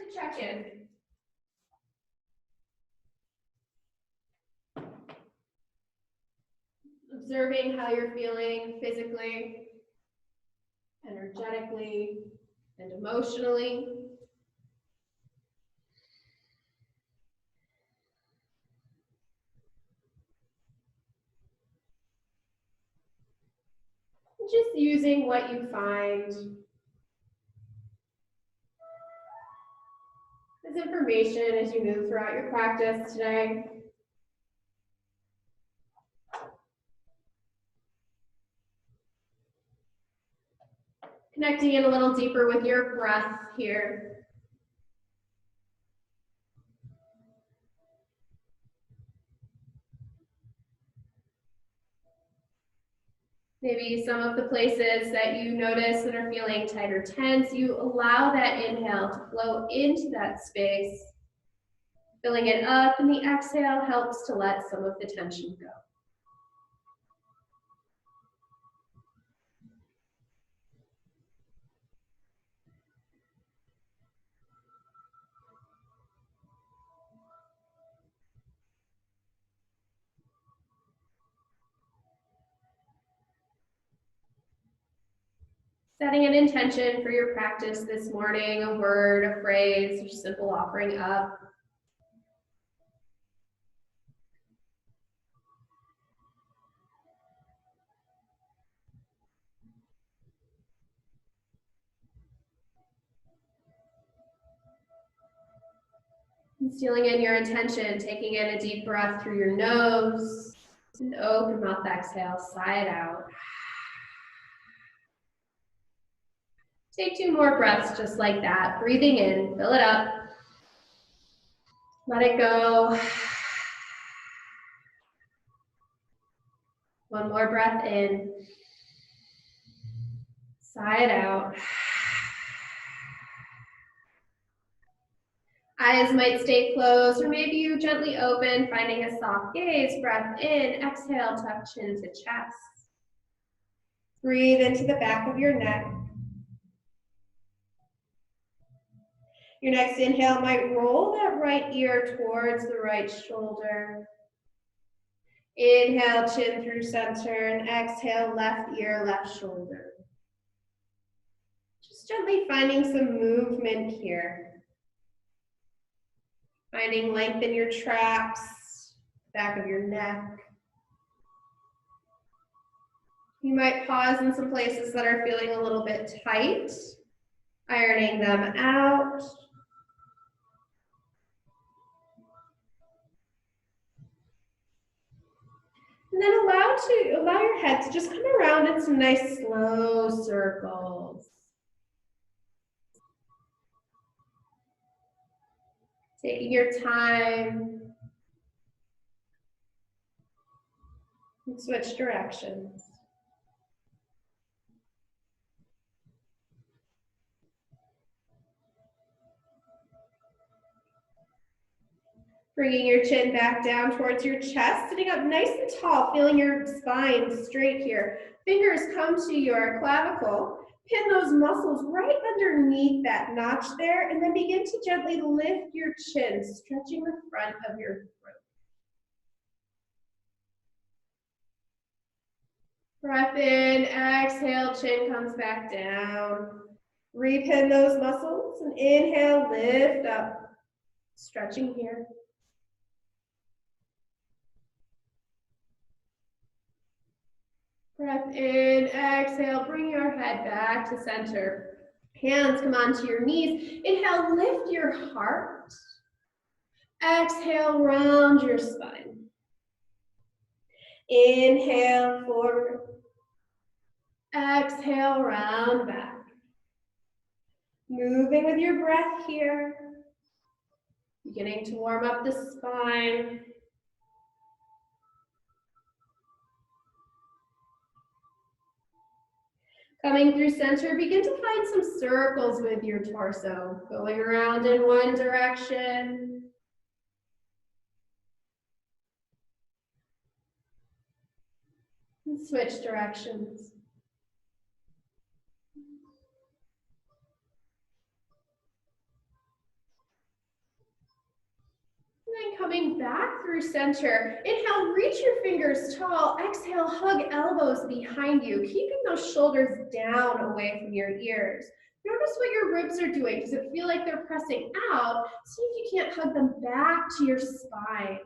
to check in. Observing how you're feeling physically, energetically, and emotionally. Just using what you find as information as you move throughout your practice today. Connecting in a little deeper with your breath here. Maybe some of the places that you notice that are feeling tight or tense, you allow that inhale to flow into that space. Filling it up, and the exhale helps to let some of the tension go. Setting an intention for your practice this morning, a word, a phrase, or simple offering up. Sealing in your intention, taking in a deep breath through your nose, and open mouth exhale, sigh it out. Take 2 more breaths just like that. Breathing in, fill it up. Let it go. 1 more breath in. Sigh it out. Eyes might stay closed, or maybe you gently open, finding a soft gaze. Breath in, exhale, tuck chin to chest. Breathe into the back of your neck. Your next inhale might roll that right ear towards the right shoulder. Inhale, chin through center, and exhale, left ear, left shoulder. Just gently finding some movement here. Finding length in your traps, back of your neck. You might pause in some places that are feeling a little bit tight, ironing them out. And then allow your head to just come around in some nice slow circles. Taking your time. And switch directions. Bringing your chin back down towards your chest, sitting up nice and tall, feeling your spine straight here. Fingers come to your clavicle. Pin those muscles right underneath that notch there, and then begin to gently lift your chin, stretching the front of your throat. Breath in, exhale, chin comes back down. Repin those muscles, and inhale, lift up, stretching here. Breath in, exhale, bring your head back to center. Hands come onto your knees. Inhale, lift your heart. Exhale, round your spine. Inhale, forward. Exhale, round back. Moving with your breath here. Beginning to warm up the spine. Coming through center, begin to find some circles with your torso, going around in one direction. And switch directions. coming back through center. Inhale, reach your fingers tall. Exhale, hug elbows behind you, keeping those shoulders down away from your ears. Notice what your ribs are doing. Does it feel like they're pressing out? See if you can't hug them back to your spine.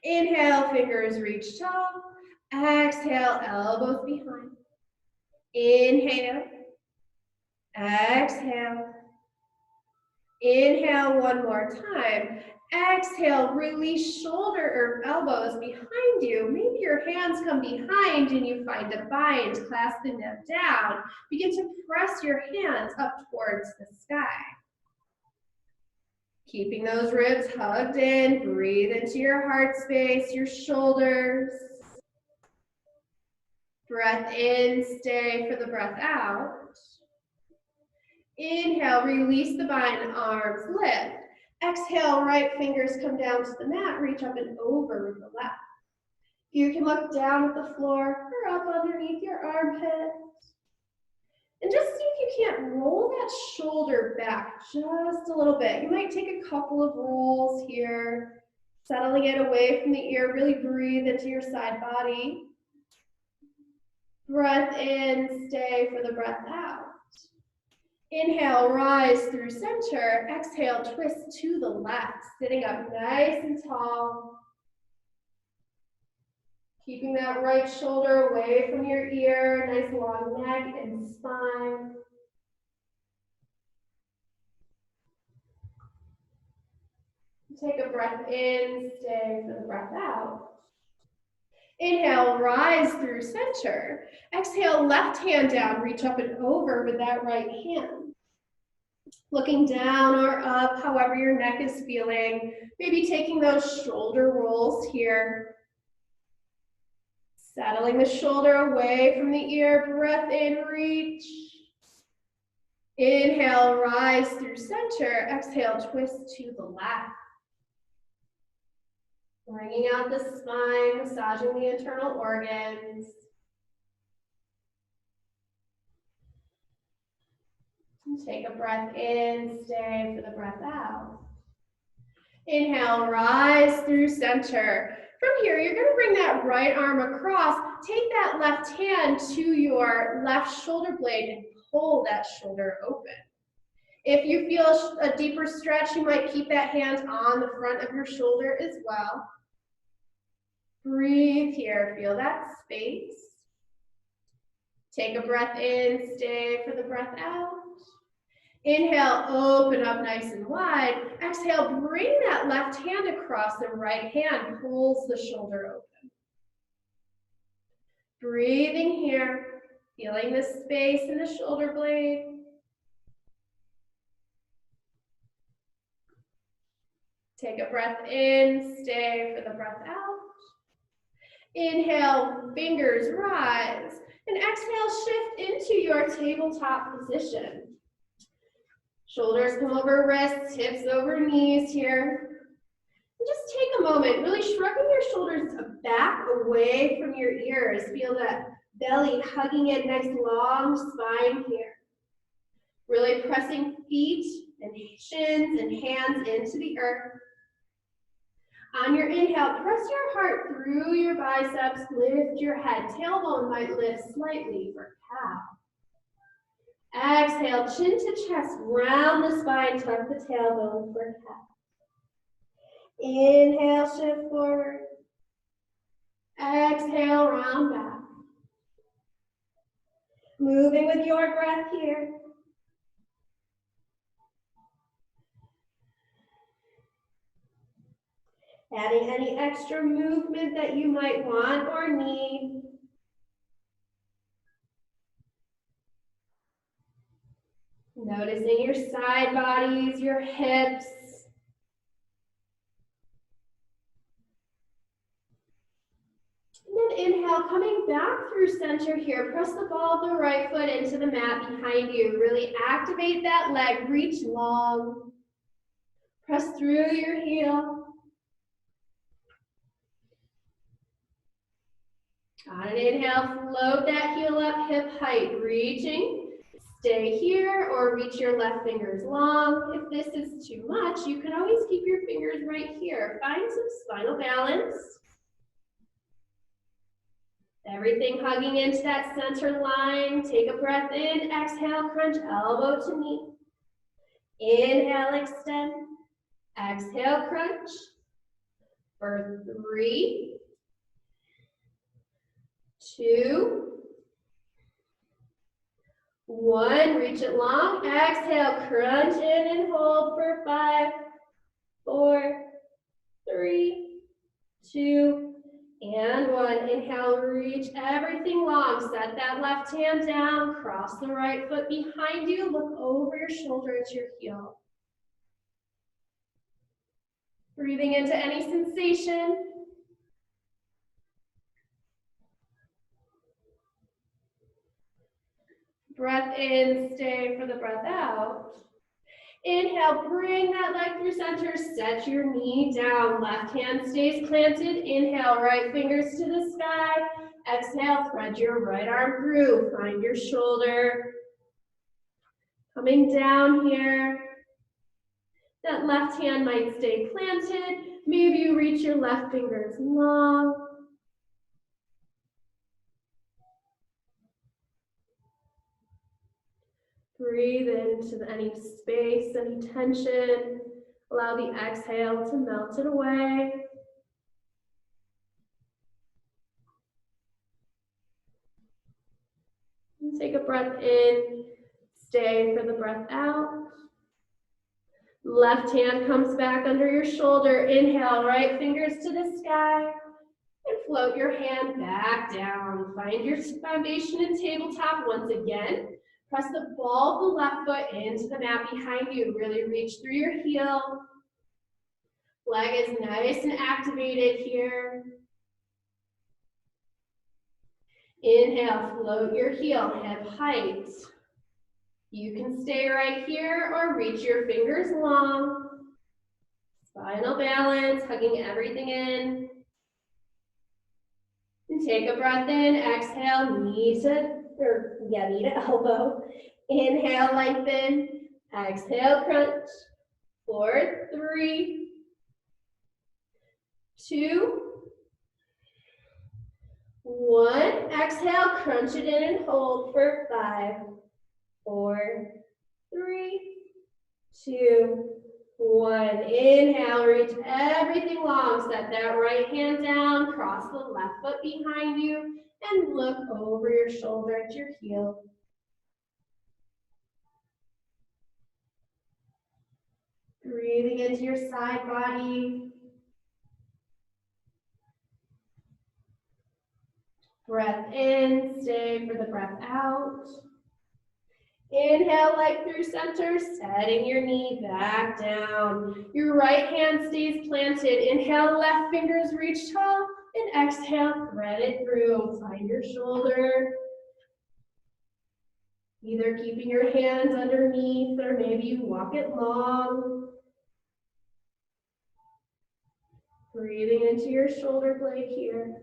Inhale, fingers reach tall. Exhale, elbows behind. Inhale. Exhale. Inhale one more time. Exhale, release shoulder or elbows behind you. Maybe your hands come behind and you find a bind. Clasp the neck down. Begin to press your hands up towards the sky. Keeping those ribs hugged in. Breathe into your heart space, your shoulders. Breath in, stay for the breath out. Inhale, release the bind, arms lift. Exhale, right fingers come down to the mat, reach up and over with the left. You can look down at the floor or up underneath your armpits. And just see if you can't roll that shoulder back just a little bit. You might take a couple of rolls here, settling it away from the ear. Really breathe into your side body. Breath in, stay for the breath out. Inhale, rise through center. Exhale, twist to the left, sitting up nice and tall. Keeping that right shoulder away from your ear, nice long neck and spine. Take a breath in, stay for the breath out. Inhale, rise through center. Exhale, left hand down, reach up and over with that right hand. Looking down or up, however your neck is feeling. Maybe taking those shoulder rolls here. Settling the shoulder away from the ear, breath in, reach. Inhale, rise through center. Exhale, twist to the left. Bringing out the spine, massaging the internal organs. Take a breath in, stay for the breath out. Inhale, rise through center. From here, you're going to bring that right arm across. Take that left hand to your left shoulder blade and pull that shoulder open. If you feel a deeper stretch, you might keep that hand on the front of your shoulder as well. Breathe here, feel that space. Take a breath in, stay for the breath out. Inhale, open up nice and wide. Exhale, bring that left hand across, the right hand pulls the shoulder open. Breathing here, feeling the space in the shoulder blade. Take a breath in, stay for the breath out. Inhale, fingers rise, and exhale, shift into your tabletop position. Shoulders come over wrists, hips over knees here. And just take a moment, really shrugging your shoulders back away from your ears. Feel that belly hugging in, nice long spine here. Really pressing feet and shins and hands into the earth. On your inhale, press your heart through your biceps, lift your head. Tailbone might lift slightly for cow. Exhale, chin to chest, round the spine, tuck the tailbone for cat. Inhale, shift forward. Exhale, round back. Moving with your breath here. Adding any extra movement that you might want or need. Noticing your side bodies, your hips. And then inhale, coming back through center here. Press the ball of the right foot into the mat behind you. Really activate that leg, reach long. Press through your heel. On an inhale, float that heel up, hip height, reaching. Stay here or reach your left fingers long. If this is too much, you can always keep your fingers right here. Find some spinal balance. Everything hugging into that center line. Take a breath in, exhale, crunch elbow to knee. Inhale, extend. Exhale, crunch. For 3, 2, 1. Reach it long. Exhale, crunch in and hold for 5, 4, 3, 2, and 1. Inhale, reach everything long. Set that left hand down. Cross the right foot behind you. Look over your shoulder at your heel. Breathing into any sensation. Breath in, stay for the breath out. Inhale, bring that leg through center, set your knee down. Left hand stays planted. Inhale, right fingers to the sky. Exhale, thread your right arm through. Find your shoulder. Coming down here. That left hand might stay planted. Maybe you reach your left fingers long. Breathe into any space, any tension. Allow the exhale to melt it away. And take a breath in, stay for the breath out. Left hand comes back under your shoulder. Inhale, right fingers to the sky. And float your hand back down. Find your foundation and tabletop once again. Press the ball of the left foot into the mat behind you. Really reach through your heel. Leg is nice and activated here. Inhale, float your heel, hip height. You can stay right here or reach your fingers long. Spinal balance, hugging everything in. And take a breath in, exhale, knee to elbow. Inhale, lengthen. Exhale, crunch. 4, 3, 2, 1. Exhale, crunch it in and hold for 5, 4, 3, 2, 1. Inhale, reach everything long. Set that right hand down, cross the left foot behind you, and look over your shoulder at your heel. Breathing into your side body. Breath in, stay for the breath out. Inhale, leg through center, setting your knee back down. Your right hand stays planted. Inhale, left fingers reach tall, and exhale, thread it through. Find your shoulder. Either keeping your hands underneath, or maybe you walk it long. Breathing into your shoulder blade here.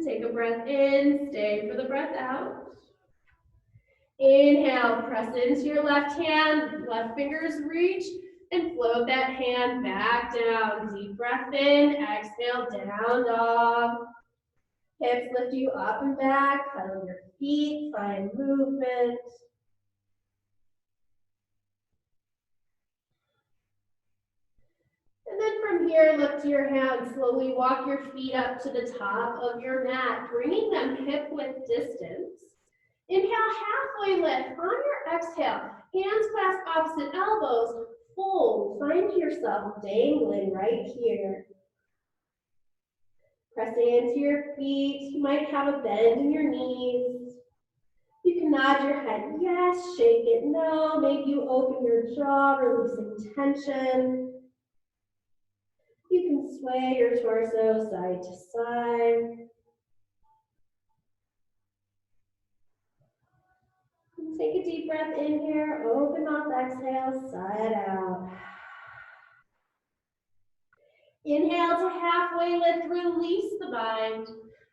Take a breath in, stay for the breath out. Inhale, press into your left hand, left fingers reach, and float that hand back down. Deep breath in, exhale, down dog. Hips lift you up and back, pedal your feet, find movement. And then from here, lift your hands, slowly walk your feet up to the top of your mat, bringing them hip width distance. Inhale, halfway lift. On your exhale, hands clasp opposite elbows, fold. Find yourself dangling right here. Pressing into your feet. You might have a bend in your knees. You can nod your head yes, shake it no. Maybe you open your jaw, releasing tension. You can sway your torso side to side. Take a deep breath in here, open mouth, exhale, side out. Inhale to halfway lift, release the bind.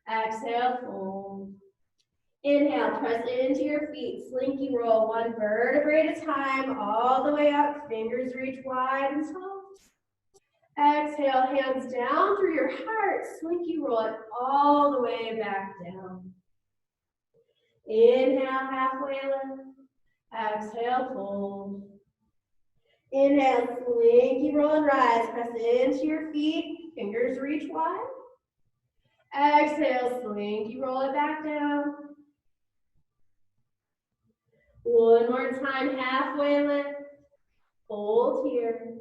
Exhale, fold. Inhale, press into your feet, slinky roll, one vertebrae at a time, all the way up, fingers reach wide and tall. Exhale, hands down through your heart, slinky roll it all the way back down. Inhale, halfway lift. Exhale, fold. Inhale, slinky roll and rise. Press into your feet, fingers reach wide. Exhale, slinky roll it back down. One more time, halfway lift. Hold here.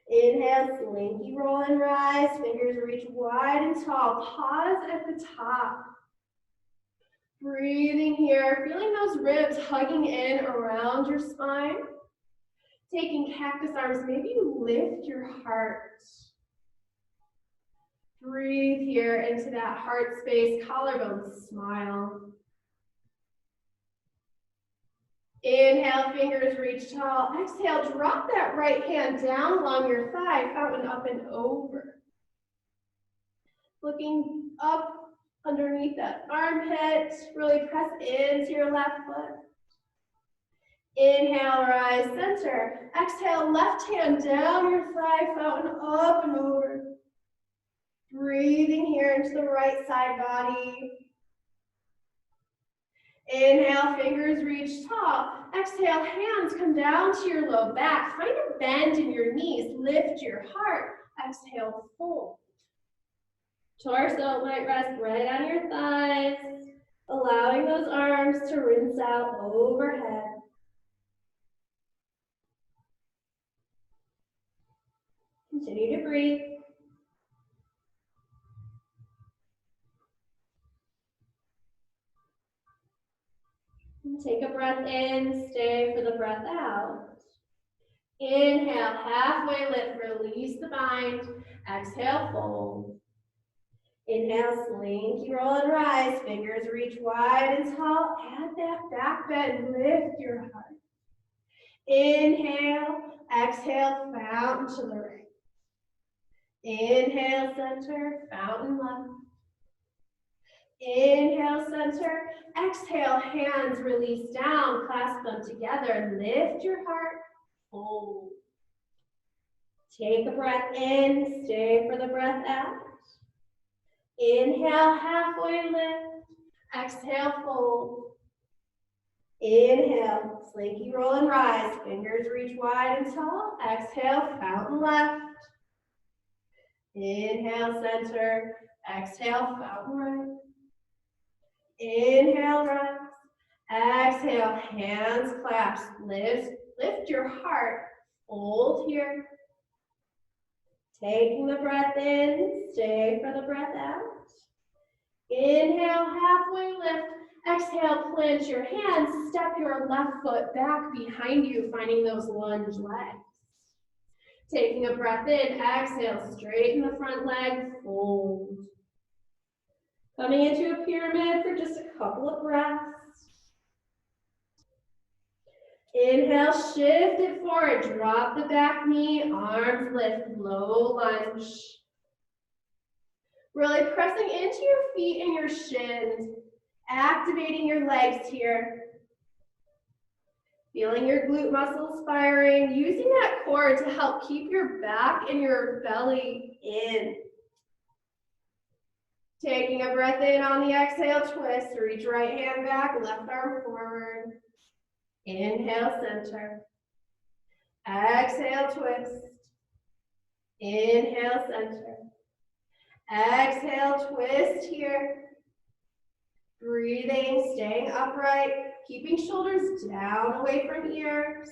Inhale, slinky roll and rise. Fingers reach wide and tall. Pause at the top. Breathing here, feeling those ribs hugging in around your spine. Taking cactus arms, maybe you lift your heart. Breathe here into that heart space, collarbone smile. Inhale, fingers reach tall. Exhale, drop that right hand down along your thigh, fountain up and over. Looking up underneath that armpit, really press into your left foot. Inhale, rise, center. Exhale, left hand down your thigh, fountain up and over. Breathing here into the right side body. Inhale, fingers reach tall. Exhale, hands come down to your low back. Find a bend in your knees. Lift your heart. Exhale, fold. Torso might rest right on your thighs, allowing those arms to rinse out overhead. Continue to breathe. Take a breath in, stay for the breath out. Inhale, halfway lift, release the bind. Exhale, fold. Inhale, slinky roll and rise. Fingers reach wide and tall. Add that back bend, lift your heart. Inhale, exhale, fountain to the right. Inhale, center, fountain left. Inhale, center. Exhale, hands release down, clasp them together. Lift your heart, fold. Take a breath in, stay for the breath out. Inhale, halfway lift. Exhale, fold. Inhale, slinky roll and rise. Fingers reach wide and tall. Exhale, fountain left. Inhale, center. Exhale, fountain right. Inhale, rise. Exhale, hands clasp. Lift your heart. Hold here. Taking the breath in, stay for the breath out. Inhale, halfway lift. Exhale, plant your hands. Step your left foot back behind you, finding those lunge legs. Taking a breath in, exhale, straighten the front leg, fold. Coming into a pyramid for just a couple of breaths. Inhale, shift it forward, drop the back knee, arms lift, low lunge. Really pressing into your feet and your shins, activating your legs here. Feeling your glute muscles firing, using that core to help keep your back and your belly in. Taking a breath in on the exhale, twist, reach right hand back, left arm forward. Inhale, center. Exhale, twist. Inhale, center. Exhale, twist here. Breathing, staying upright, keeping shoulders down away from ears.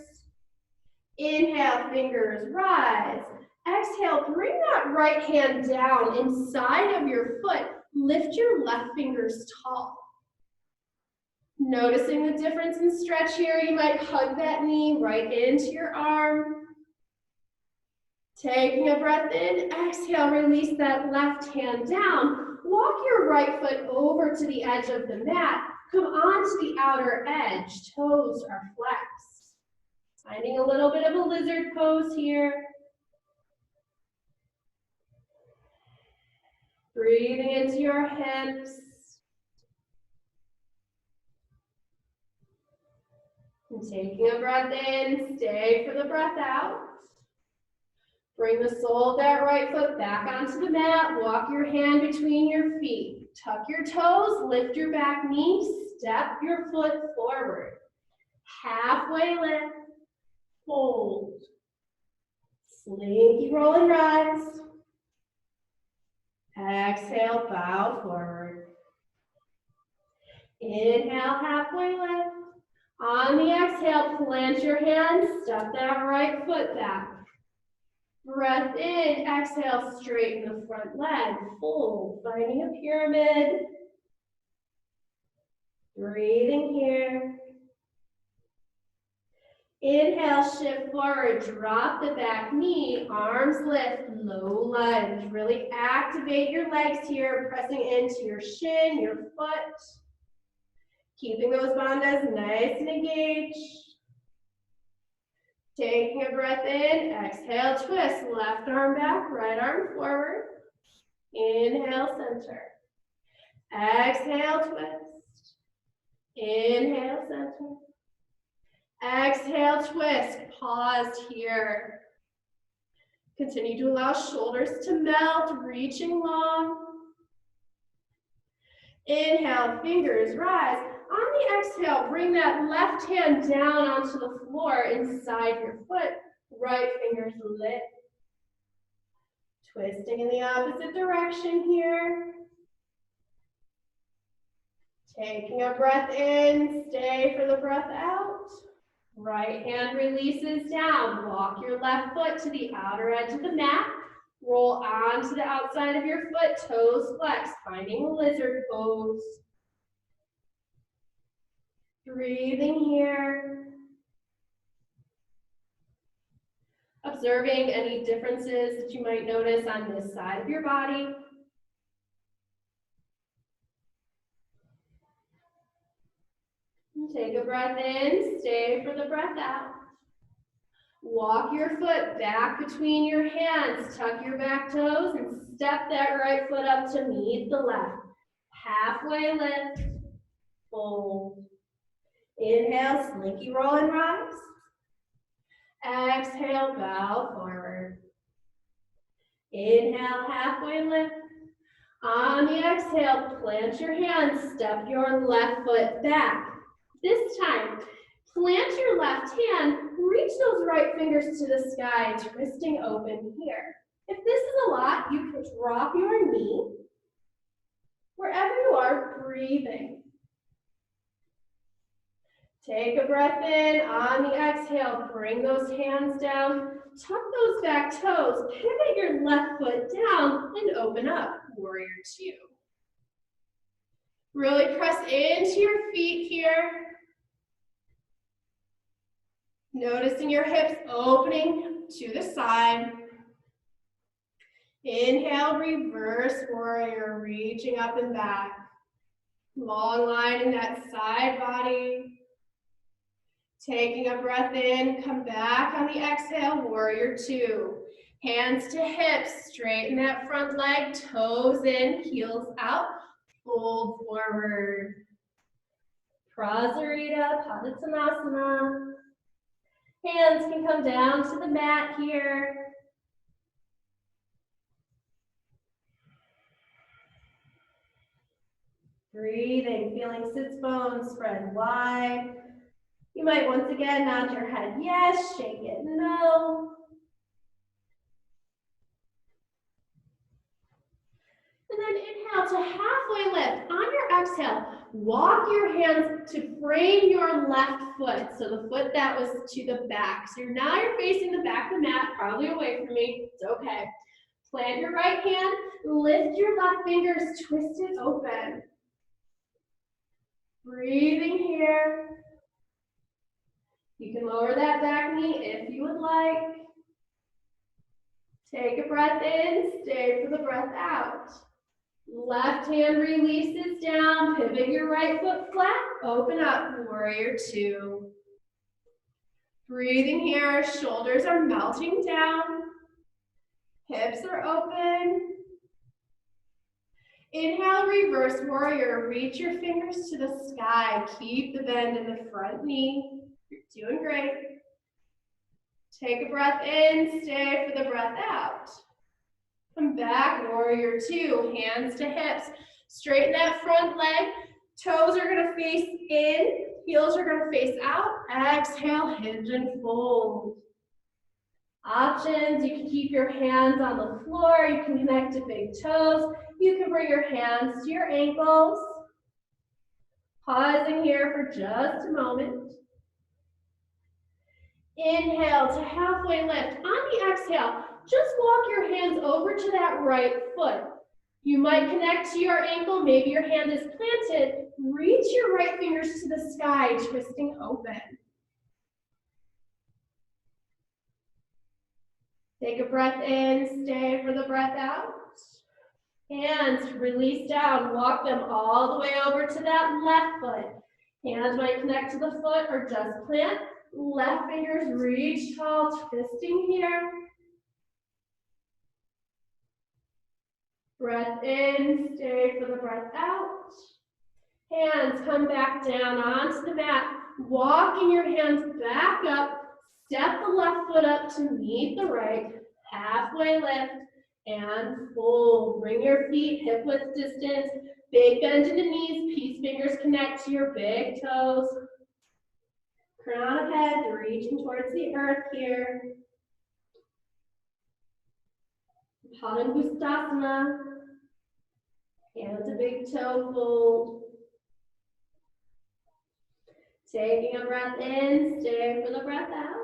Inhale, fingers rise. Exhale, bring that right hand down inside of your foot. Lift your left fingers tall. Noticing the difference in stretch here, you might hug that knee right into your arm. Taking a breath in, exhale, release that left hand down. Walk your right foot over to the edge of the mat. Come onto the outer edge, toes are flexed. Finding a little bit of a lizard pose here. Breathing into your hips. And taking a breath in, stay for the breath out. Bring the sole of that right foot back onto the mat. Walk your hand between your feet. Tuck your toes, lift your back knee, step your foot forward. Halfway lift, hold. Slinky roll and rise. Exhale, bow forward. Inhale, halfway lift. On the exhale, plant your hands, step that right foot back. Breath in, exhale, straighten the front leg, fold, finding a pyramid. Breathing here. Inhale, shift forward, drop the back knee, arms lift, low lunge. Really activate your legs here, pressing into your shin, your foot. Keeping those bandhas nice and engaged. Taking a breath in, exhale, twist, left arm back, right arm forward. Inhale, center. Exhale, twist. Inhale, center. Exhale, twist, pause here. Continue to allow shoulders to melt, reaching long. Inhale, fingers rise. On the exhale, bring that left hand down onto the floor inside your foot. Right fingers lift. Twisting in the opposite direction here. Taking a breath in, stay for the breath out. Right hand releases down. Walk your left foot to the outer edge of the mat. Roll onto the outside of your foot, toes flex, finding lizard pose. Breathing here. Observing any differences that you might notice on this side of your body. Take a breath in, stay for the breath out. Walk your foot back between your hands, tuck your back toes, and step that right foot up to meet the left. Halfway lift, fold. Inhale, slinky roll and rise. Exhale, bow forward. Inhale, halfway lift. On the exhale, plant your hands, step your left foot back. This time, plant your left hand, reach those right fingers to the sky, twisting open here. If this is a lot, you can drop your knee. Wherever you are, breathing. Take a breath in. On the exhale, bring those hands down. Tuck those back toes. Pivot your left foot down and open up. Warrior two. Really press into your feet here. Noticing your hips opening to the side. Inhale, reverse warrior, reaching up and back. Long line in that side body. Taking a breath in, come back on the exhale, warrior two. Hands to hips, straighten that front leg, toes in, heels out, fold forward. Prasarita, Padottanasana. Hands can come down to the mat here. Breathing, feeling sits bones spread wide. You might once again nod your head yes, shake it no. And then inhale to halfway lift. On your exhale, walk your hands to frame your left foot. So the foot that was to the back. So now you're facing the back of the mat, probably away from me. It's okay. Plant your right hand, lift your left fingers, twist it open. Breathing here. You can lower that back knee if you would like. Take a breath in, stay for the breath out. Left hand releases down, pivot your right foot flat, open up, warrior two. Breathing here, shoulders are melting down, hips are open. Inhale, reverse warrior. Reach your fingers to the sky. Keep the bend in the front knee. You're doing great. Take a breath in, stay for the breath out. Come back, warrior two, hands to hips. Straighten that front leg. Toes are gonna face in, heels are gonna face out. Exhale, hinge and fold. Options, you can keep your hands on the floor, you can connect to big toes, you can bring your hands to your ankles. Pausing here for just a moment. Inhale to halfway lift. On the exhale, just walk your hands over to that right foot. You might connect to your ankle, maybe your hand is planted. Reach your right fingers to the sky, twisting open. Take a breath in, stay for the breath out. Hands release down, walk them all the way over to that left foot. Hands might connect to the foot or just plant. Left fingers reach tall, twisting here. Breath in, stay for the breath out. Hands come back down onto the mat. Walking your hands back up. Step the left foot up to meet the right. Halfway lift and fold. Bring your feet hip width distance. Big bend in the knees. Peace fingers connect to your big toes. Crown of head reaching towards the earth here. Padangustasana. Hands to big toe fold. Taking a breath in, stay for the breath out.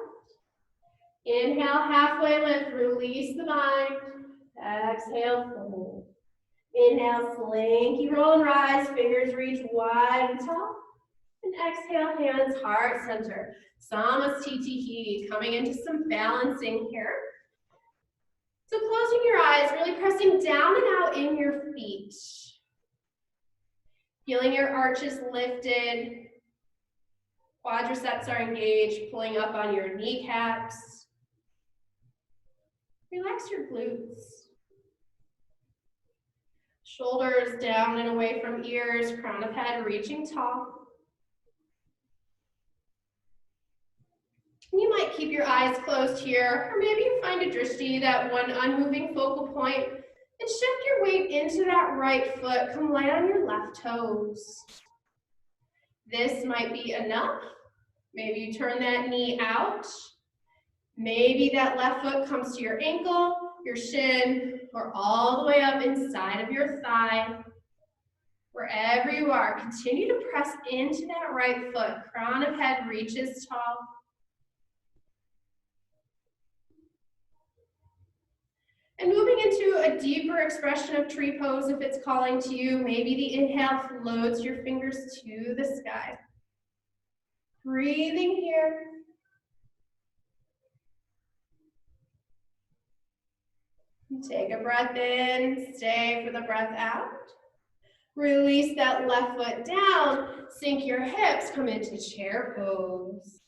Inhale, halfway lift, release the mind. Exhale, fold. Inhale, slinky roll and rise, fingers reach wide and tall. And exhale, hands heart center. Samastitihi, coming into some balancing here. So closing your eyes, really pressing down and out in your feet. Feeling your arches lifted. Quadriceps are engaged, pulling up on your kneecaps. Relax your glutes. Shoulders down and away from ears, crown of head reaching tall. You might keep your eyes closed here, or maybe you find a drishti, that one unmoving focal point, and shift your weight into that right foot. Come light on your left toes. This might be enough. Maybe you turn that knee out. Maybe that left foot comes to your ankle, your shin, or all the way up inside of your thigh. Wherever you are, continue to press into that right foot. Crown of head reaches tall. And moving into a deeper expression of tree pose, if it's calling to you, maybe the inhale floats your fingers to the sky. Breathing here. Take a breath in, stay for the breath out. Release that left foot down, sink your hips, come into chair pose.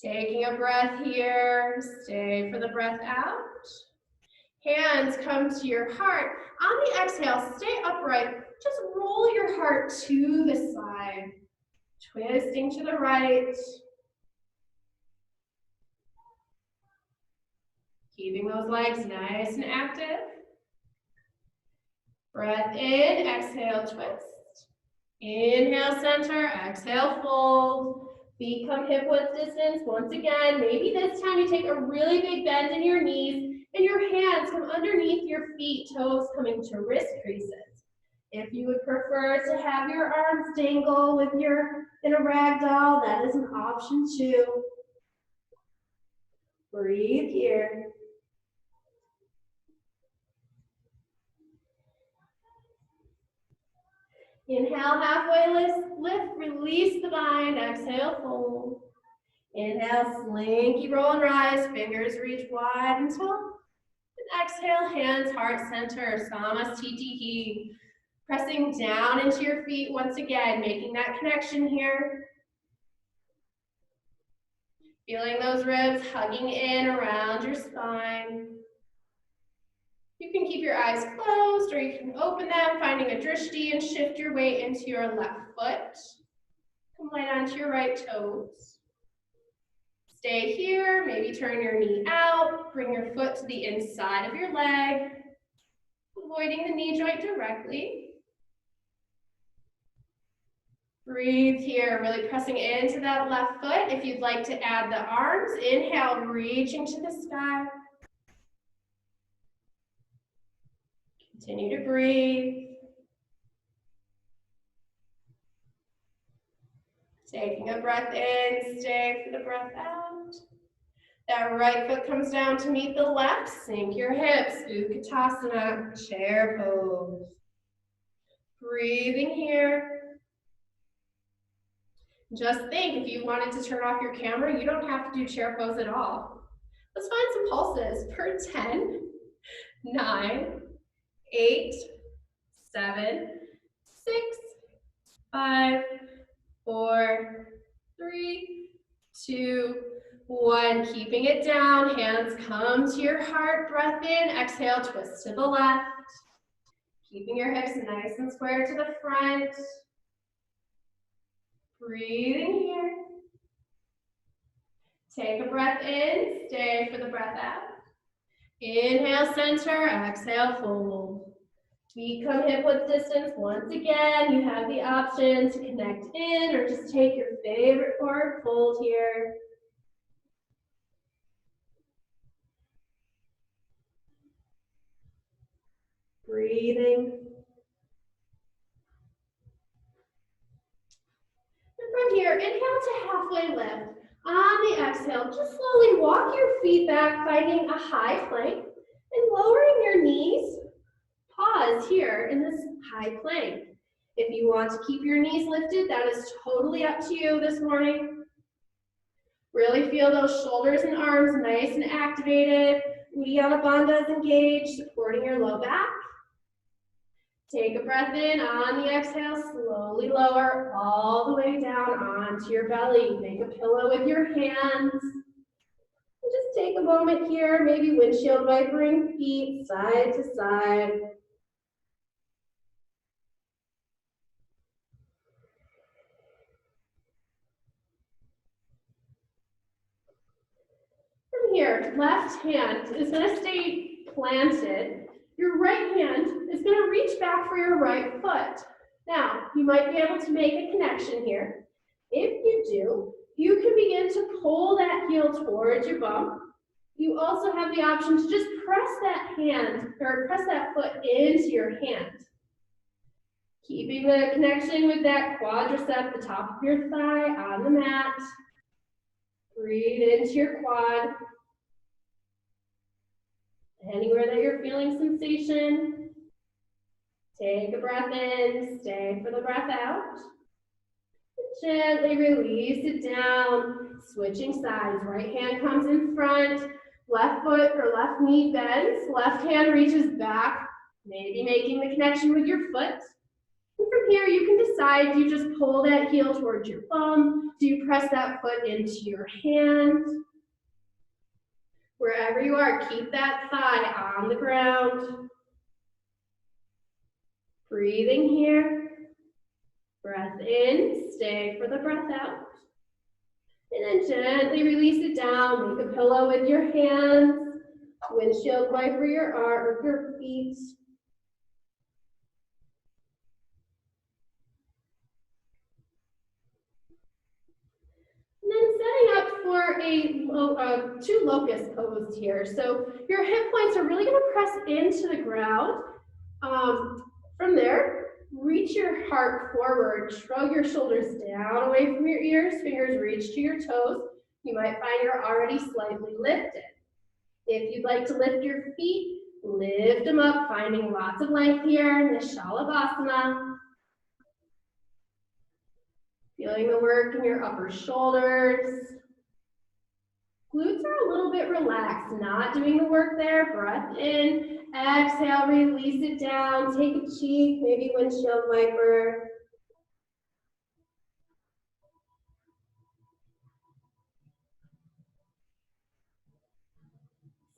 Taking a breath here, stay for the breath out. Hands come to your heart. On the exhale, stay upright. Just roll your heart to the side. Twisting to the right. Keeping those legs nice and active. Breath in, exhale, twist. Inhale, center, exhale, fold. Feet come hip width distance. Once again, maybe this time you take a really big bend in your knees and your hands come underneath your feet, toes coming to wrist creases. If you would prefer to have your arms dangle with in a rag doll, that is an option too. Breathe here. Inhale, halfway lift, release the bind, exhale, fold. Inhale, slinky roll and rise, fingers reach wide and tall. And exhale, hands heart center, Samastitihi. Pressing down into your feet once again, making that connection here. Feeling those ribs hugging in around your spine. You can keep your eyes closed or you can open them, finding a drishti, and shift your weight into your left foot. Come light onto your right toes. Stay here, maybe turn your knee out, bring your foot to the inside of your leg, avoiding the knee joint directly. Breathe here, really pressing into that left foot. If you'd like to add the arms, inhale, reaching to the sky. Continue to breathe. Taking a breath in, stay for the breath out. That right foot comes down to meet the left. Sink your hips, Utkatasana, chair pose. Breathing here. Just think, if you wanted to turn off your camera, you don't have to do chair pose at all. Let's find some pulses for 10, 9, 8, 7, 6, 5, 4, 3, 2, 1. Keeping it down, hands come to your heart, breath in, exhale, twist to the left. Keeping your hips nice and square to the front. Breathing here. Take a breath in, stay for the breath out. Inhale, center, exhale, fold. Feet come hip width distance. Once again, you have the option to connect in or just take your favorite forward fold here. Breathing. And from here, inhale to halfway lift. On the exhale, just slowly walk your feet back, finding a high plank and lowering your knees. Pause here in this high plank. If you want to keep your knees lifted, that is totally up to you this morning. Really feel those shoulders and arms nice and activated. Uddiyana Bandha is engaged, supporting your low back. Take a breath in. On the exhale, slowly lower all the way down onto your belly. Make a pillow with your hands. And just take a moment here, maybe windshield wipering feet side to side. From here, left hand is going to stay planted. Your right hand is going to reach back for your right foot. Now, you might be able to make a connection here. If you do, you can begin to pull that heel towards your bum. You also have the option to just press that hand or press that foot into your hand. Keeping the connection with that quadricep, the top of your thigh on the mat. Breathe into your quad. Anywhere that you're feeling sensation, take a breath in, stay for the breath out. Gently release it down, switching sides. Right hand comes in front, left foot or left knee bends, left hand reaches back, maybe making the connection with your foot. And from here, you can decide, do you just pull that heel towards your bum? Do you press that foot into your hand? Wherever you are, keep that thigh on the ground. Breathing here. Breath in, stay for the breath out. And then gently release it down. Make a pillow with your hands. Windshield wiper your arm or your feet. And then setting up for a two locust pose here. So your hip points are really going to press into the ground. From there, reach your heart forward, shrug your shoulders down away from your ears, fingers reach to your toes. You might find you're already slightly lifted. If you'd like to lift your feet, lift them up, finding lots of length here in the Shalabhasana. Feeling the work in your upper shoulders. Glutes are a little bit relaxed, not doing the work there. Breath in, exhale, release it down. Take a cheek, maybe windshield wiper.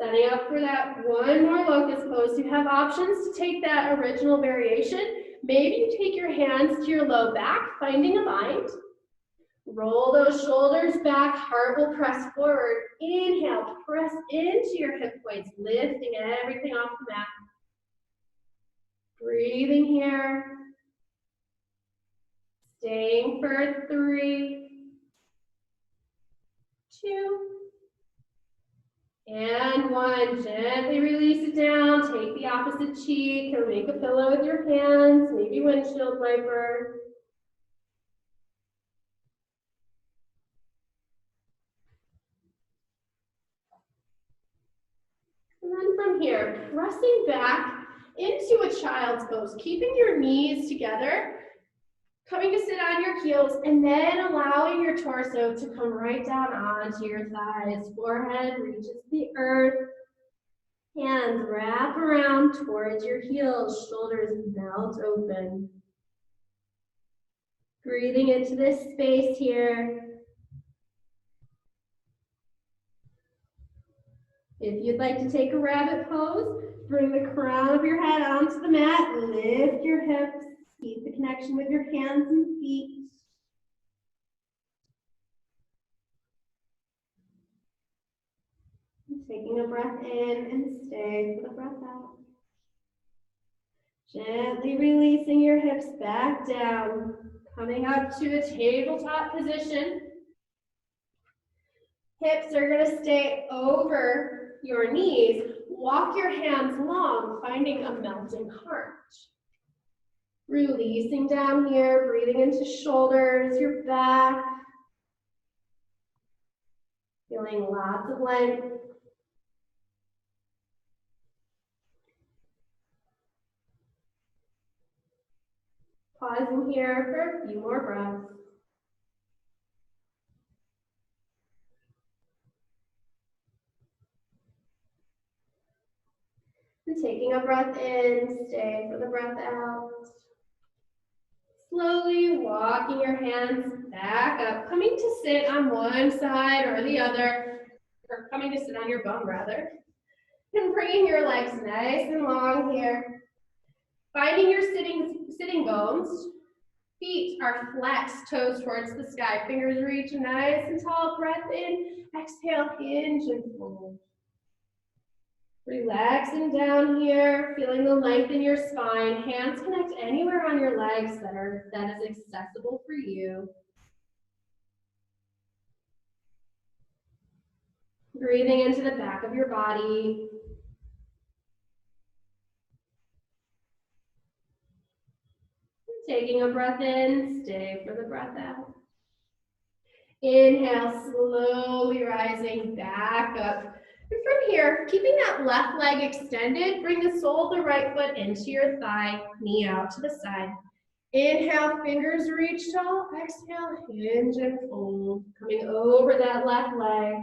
Setting up for that one more locust pose. You have options to take that original variation. Maybe you take your hands to your low back, finding a bind. Roll those shoulders back, heart will press forward. Inhale, press into your hip points, lifting everything off the mat. Breathing here. Staying for 3, 2, and 1. Gently release it down. Take the opposite cheek or make a pillow with your hands, maybe windshield wiper. And then from here, pressing back into a child's pose, keeping your knees together, coming to sit on your heels, and then allowing your torso to come right down onto your thighs. Forehead reaches the earth. Hands wrap around towards your heels, shoulders melt open. Breathing into this space here. If you'd like to take a rabbit pose, bring the crown of your head onto the mat, lift your hips, keep the connection with your hands and feet. Taking a breath in and stay for the breath out. Gently releasing your hips back down, coming up to a tabletop position. Hips are going to stay over your knees. Walk your hands long, finding a melting heart. Releasing down here, breathing into shoulders, your back. Feeling lots of length. Pausing here for a few more breaths. And taking a breath in, stay for the breath out. Slowly walking your hands back up, coming to sit on one side or the other, or coming to sit on your bum rather. And bringing your legs nice and long here. Finding your sitting bones. Feet are flexed, toes towards the sky. Fingers reach nice and tall. Breath in. Exhale, hinge and fold. Relaxing down here, feeling the length in your spine. Hands connect anywhere on your legs that is accessible for you. Breathing into the back of your body. Taking a breath in, stay for the breath out. Inhale, slowly rising back up. And from here, keeping that left leg extended, bring the sole of the right foot into your thigh, knee out to the side. Inhale, fingers reach tall. Exhale, hinge and fold. Coming over that left leg.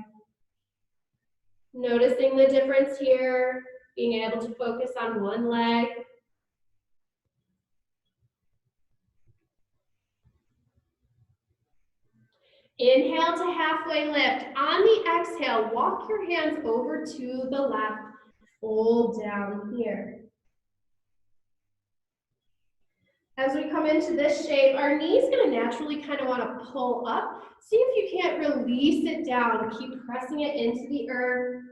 Noticing the difference here, being able to focus on one leg. Inhale to halfway lift. On the exhale, walk your hands over to the left. Fold down here. As we come into this shape, our knee's going to naturally kind of want to pull up. See if you can't release it down. Keep pressing it into the earth.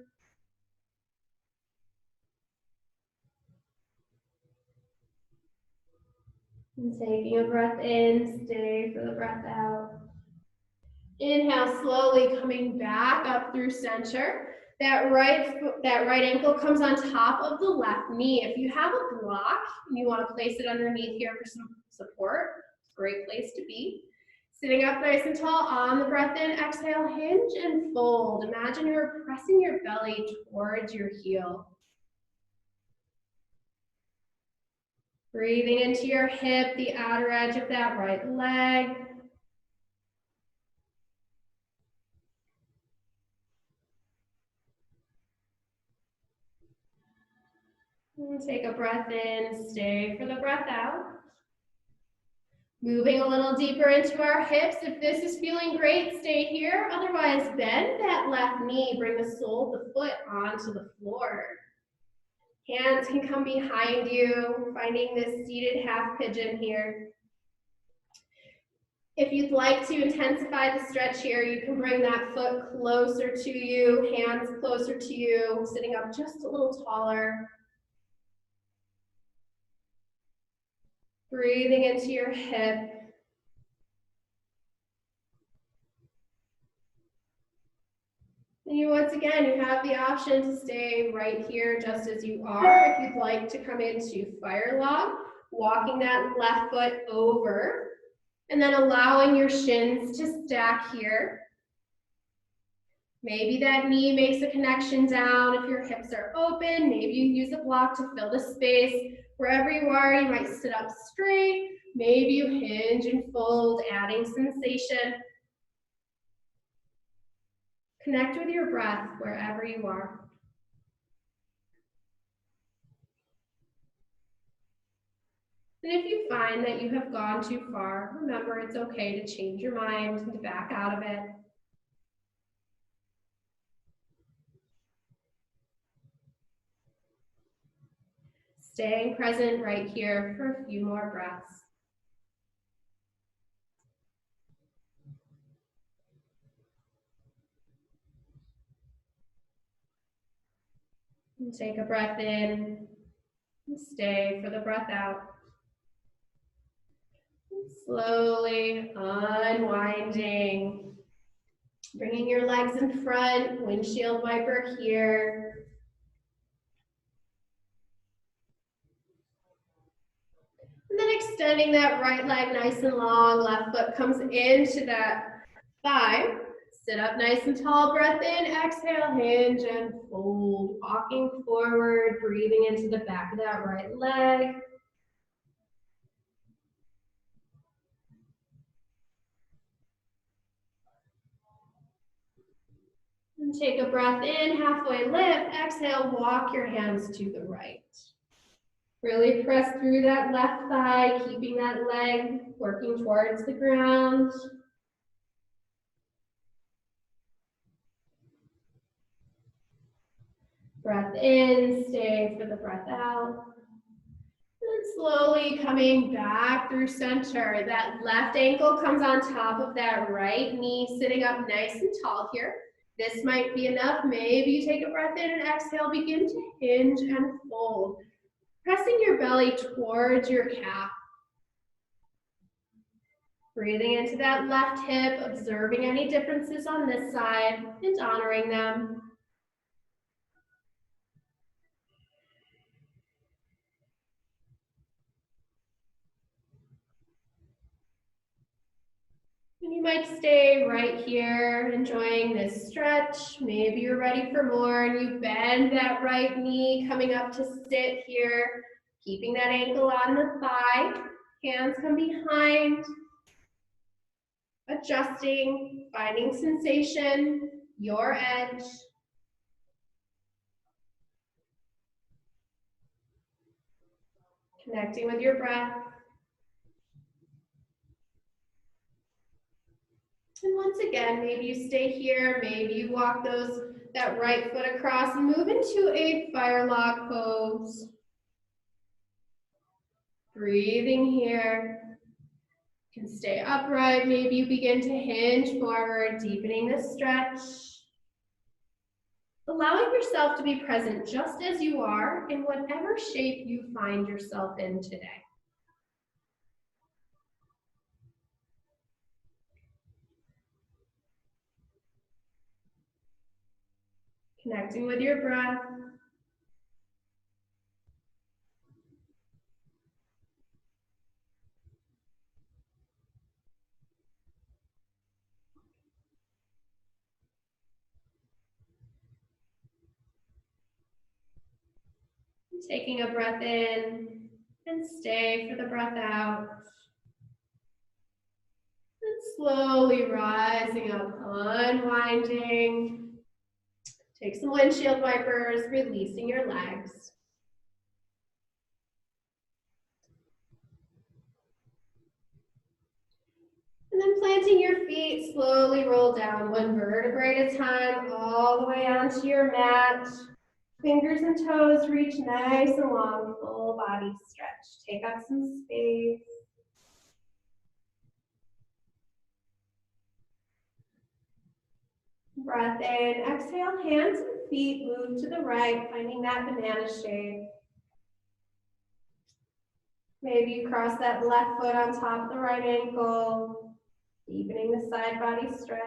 And taking a breath in, stay for the breath out. Inhale, slowly coming back up through center. That right ankle comes on top of the left knee. If you have a block and you want to place it underneath here for some support, great place to be. Sitting up nice and tall on the breath in, exhale, hinge and fold. Imagine you're pressing your belly towards your heel. Breathing into your hip, the outer edge of that right leg. And take a breath in, stay for the breath out. Moving a little deeper into our hips. If this is feeling great, stay here. Otherwise, bend that left knee. Bring the sole of the foot onto the floor. Hands can come behind you, finding this seated half pigeon here. If you'd like to intensify the stretch here, you can bring that foot closer to you, hands closer to you, sitting up just a little taller. Breathing into your hip. And once again, you have the option to stay right here just as you are. If you'd like to come into fire log, walking that left foot over, and then allowing your shins to stack here. Maybe that knee makes a connection down. If your hips are open, maybe you use a block to fill the space. Wherever you are, you might sit up straight. Maybe you hinge and fold, adding sensation. Connect with your breath wherever you are. And if you find that you have gone too far, remember it's okay to change your mind and to back out of it. Staying present right here for a few more breaths. And take a breath in and stay for the breath out. And slowly unwinding, bringing your legs in front, windshield wiper here. And then extending that right leg nice and long, left foot comes into that thigh. Sit up nice and tall, breath in, exhale, hinge and fold. Walking forward, breathing into the back of that right leg. And take a breath in, halfway lift, exhale, walk your hands to the right. Really press through that left thigh, keeping that leg working towards the ground. Breath in, stay for the breath out. And slowly coming back through center. That left ankle comes on top of that right knee, sitting up nice and tall here. This might be enough. Maybe you take a breath in and exhale, begin to hinge and fold. Pressing your belly towards your calf. Breathing into that left hip, observing any differences on this side and honoring them. And you might stay right here, enjoying this stretch. Maybe you're ready for more and you bend that right knee, coming up to sit here, keeping that ankle on the thigh. Hands come behind, adjusting, finding sensation, your edge. Connecting with your breath. And once again, maybe you stay here, maybe you walk that right foot across and move into a fire log pose. Breathing here. You can stay upright, maybe you begin to hinge forward, deepening the stretch. Allowing yourself to be present just as you are in whatever shape you find yourself in today. Connecting with your breath. Taking a breath in and stay for the breath out. And slowly rising up, unwinding. Take some windshield wipers, releasing your legs. slowly roll down one vertebrae at a time, all the way onto your mat. Fingers and toes reach nice and long, full body stretch. Take up some space. Breath in, exhale, hands and feet move to the right, finding that banana shape. Maybe you cross that left foot on top of the right ankle, deepening the side body stretch.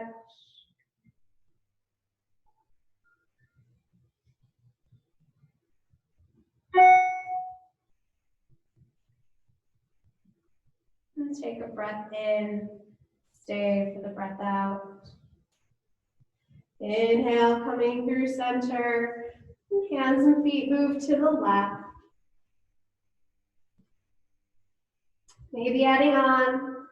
And take a breath in, stay for the breath out. Inhale, coming through center. Hands and feet move to the left. Maybe adding on.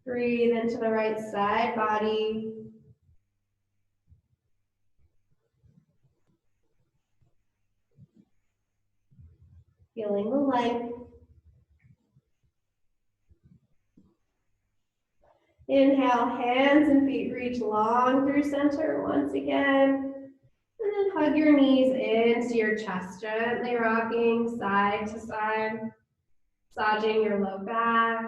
Breathe into the right side body. Feeling the length. Inhale, hands and feet reach long through center once again. And then hug your knees into your chest, gently rocking side to side, massaging your low back.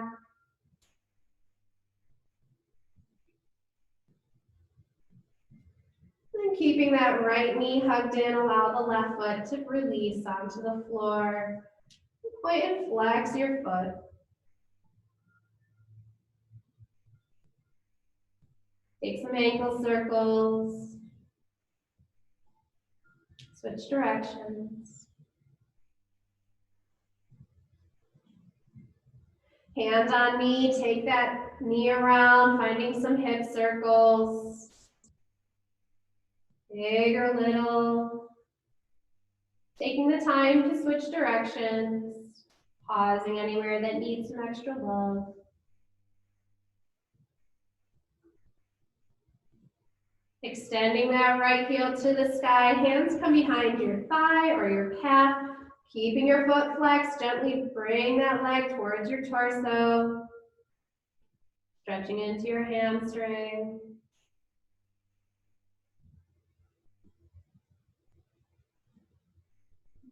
And keeping that right knee hugged in, allow the left foot to release onto the floor. Point and flex your foot. Take some ankle circles. Switch directions. Hand on knee, take that knee around, finding some hip circles. Big or little. Taking the time to switch directions. Pausing anywhere that needs some extra love. Extending that right heel to the sky. Hands come behind your thigh or your calf. Keeping your foot flexed, gently bring that leg towards your torso. Stretching into your hamstring.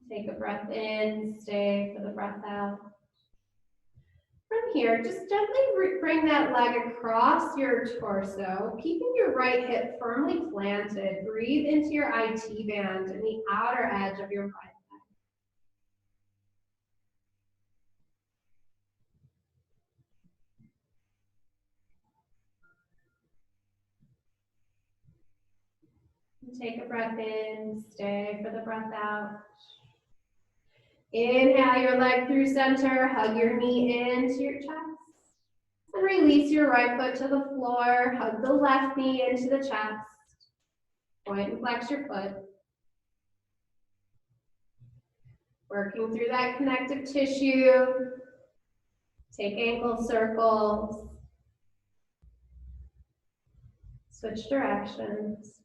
Take a breath in, stay for the breath out. From here, just gently bring that leg across your torso, keeping your right hip firmly planted. Breathe into your IT band and the outer edge of your right leg. Take a breath in, stay for the breath out. Inhale your leg through center, hug your knee into your chest. And release your right foot to the floor, hug the left knee into the chest. Point and flex your foot. Working through that connective tissue. Take ankle circles. Switch directions.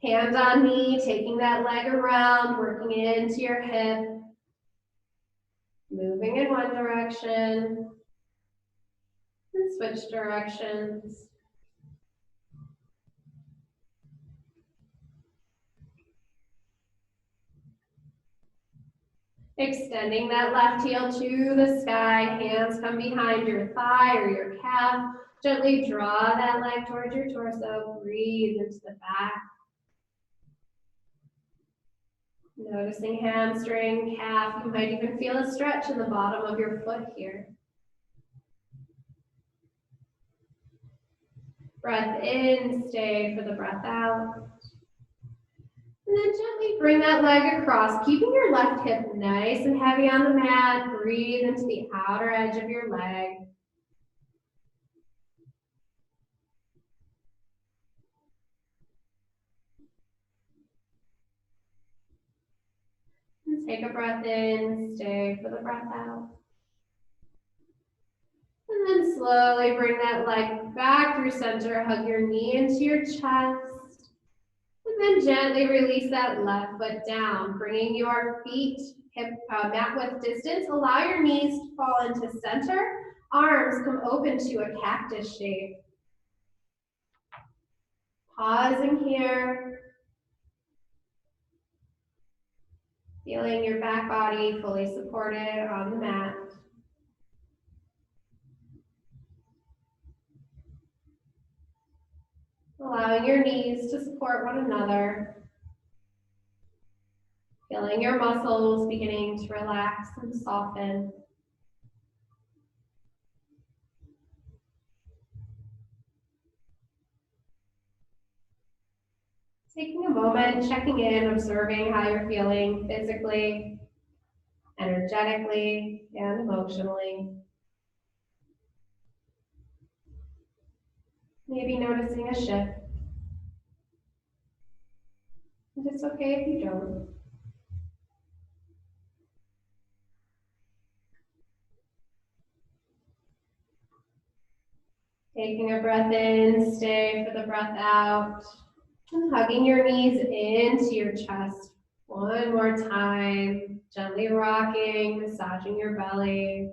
Hand on knee, taking that leg around, working into your hip. Moving in one direction. And switch directions. Extending that left heel to the sky. Hands come behind your thigh or your calf. Gently draw that leg towards your torso. Breathe into the back. Noticing hamstring, calf. You might even feel a stretch in the bottom of your foot here. Breath in, stay for the breath out. And then gently bring that leg across, keeping your left hip nice and heavy on the mat. Breathe into the outer edge of your leg. And take a breath in, stay for the breath out. And then slowly bring that leg back through center, hug your knee into your chest. And And then gently release that left foot down, bringing your feet hip mat width distance. Allow your knees to fall into center. Arms come open to a cactus shape. Pausing here. Feeling your back body fully supported on the mat. Allowing your knees to support one another. Feeling your muscles beginning to relax and soften. Taking a moment, checking in, observing how you're feeling physically, energetically, and emotionally. Maybe noticing a shift. And it's okay if you don't. Taking a breath in, stay for the breath out. And hugging your knees into your chest. One more time. Gently rocking, massaging your belly.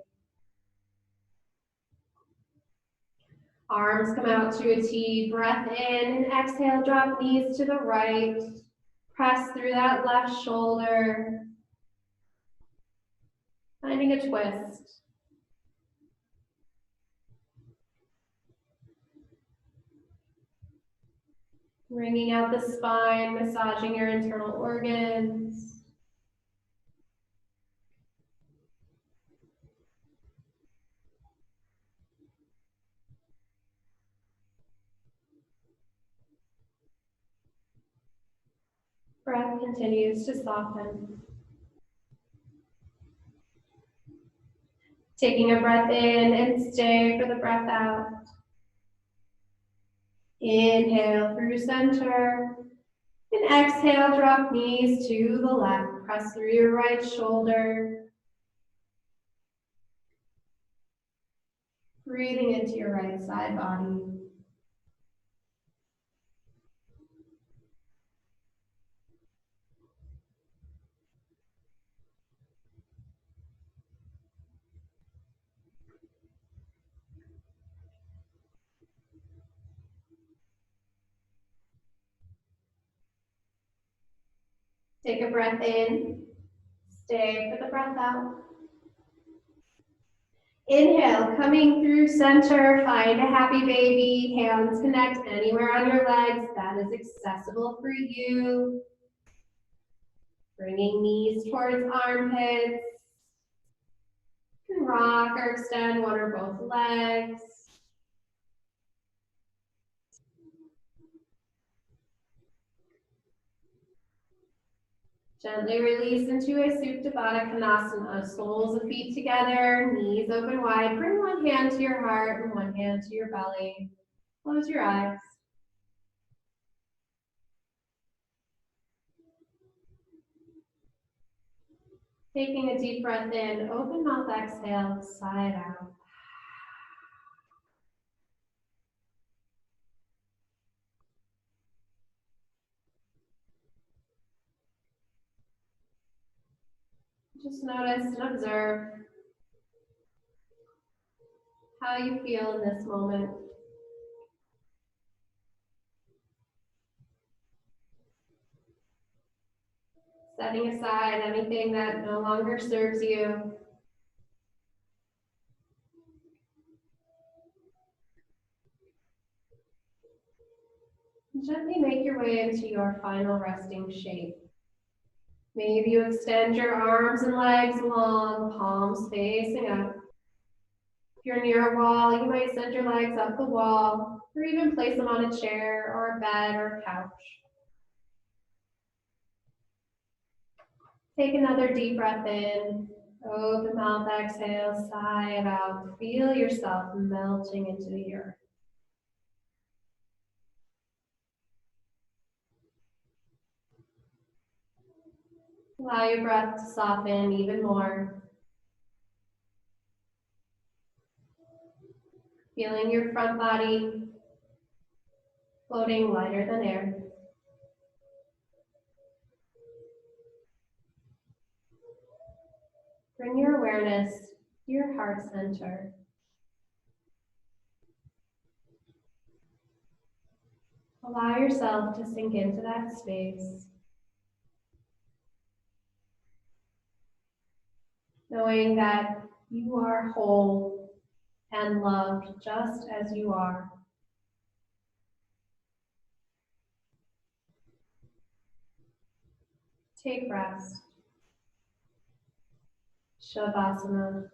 Arms come out to a T. Breath in and exhale, drop knees to the right. Press through that left shoulder. Finding a twist. Wringing out the spine, massaging your internal organs. Breath continues to soften. Taking a breath in and stay for the breath out. Inhale through center. And exhale, drop knees to the left. Press through your right shoulder. Breathing into your right side body. Take a breath in. Stay for the breath out. Inhale, coming through center, find a happy baby. Hands connect anywhere on your legs that is accessible for you. Bringing knees towards armpits. You can rock or extend one or both legs. Gently release into a Supta Baddha Konasana. Soles of feet together, knees open wide. Bring one hand to your heart and one hand to your belly. Close your eyes. Taking a deep breath in, open mouth exhale, sigh it out. Just notice and observe how you feel in this moment. Setting aside anything that no longer serves you. Gently make your way into your final resting shape. Maybe you extend your arms and legs long, palms facing up. If you're near a wall, you might send your legs up the wall, or even place them on a chair or a bed or a couch. Take another deep breath in, open mouth exhale, sigh it out. Feel yourself melting into the earth. Allow your breath to soften even more. Feeling your front body floating lighter than air. Bring your awareness to your heart center. Allow yourself to sink into that space, knowing that you are whole and loved just as you are. Take rest. Shavasana.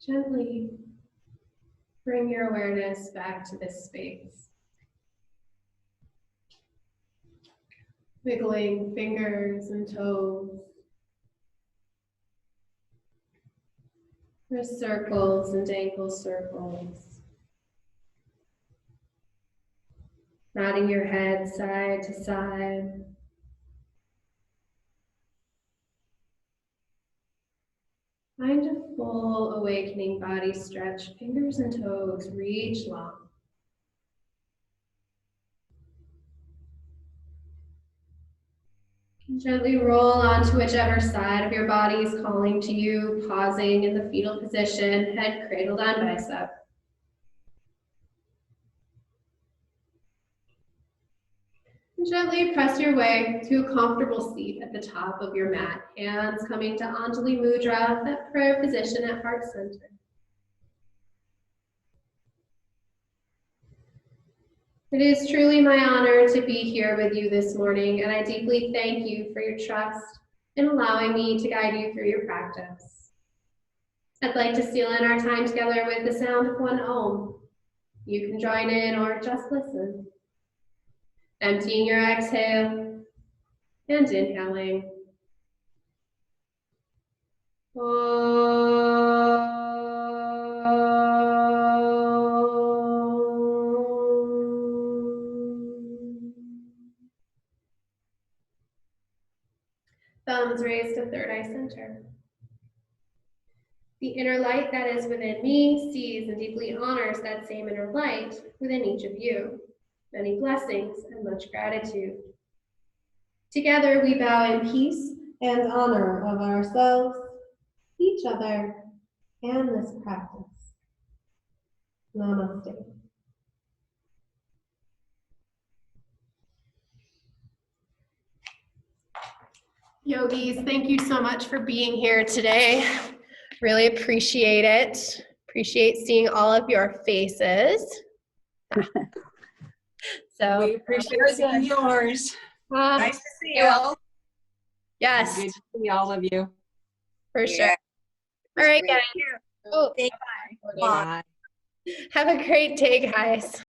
Gently bring your awareness back to this space. Wiggling fingers and toes. Wrist circles and ankle circles. Nodding your head side to side. Find a full awakening body stretch. Fingers and toes reach long. Gently roll onto whichever side of your body is calling to you, pausing in the fetal position, head cradled on bicep. Gently press your way to a comfortable seat at the top of your mat, hands coming to Anjali Mudra, that prayer position at heart center. It is truly my honor to be here with you this morning, and I deeply thank you for your trust in allowing me to guide you through your practice. I'd like to seal in our time together with the sound of one Om. You can join in or just listen. Emptying your exhale and inhaling. Thumbs raised to third eye center. The inner light that is within me sees and deeply honors that same inner light within each of you. Many blessings and much gratitude. Together we bow in peace and honor of ourselves, each other, and this practice. Namaste. Yogis, thank you so much for being here today. Really appreciate it. Appreciate seeing all of your faces. So We appreciate seeing yours. Nice to see you. well, yes, Good to see all of you. for sure. Yeah. All right, Great. guys. Oh, Bye. have a great day, guys.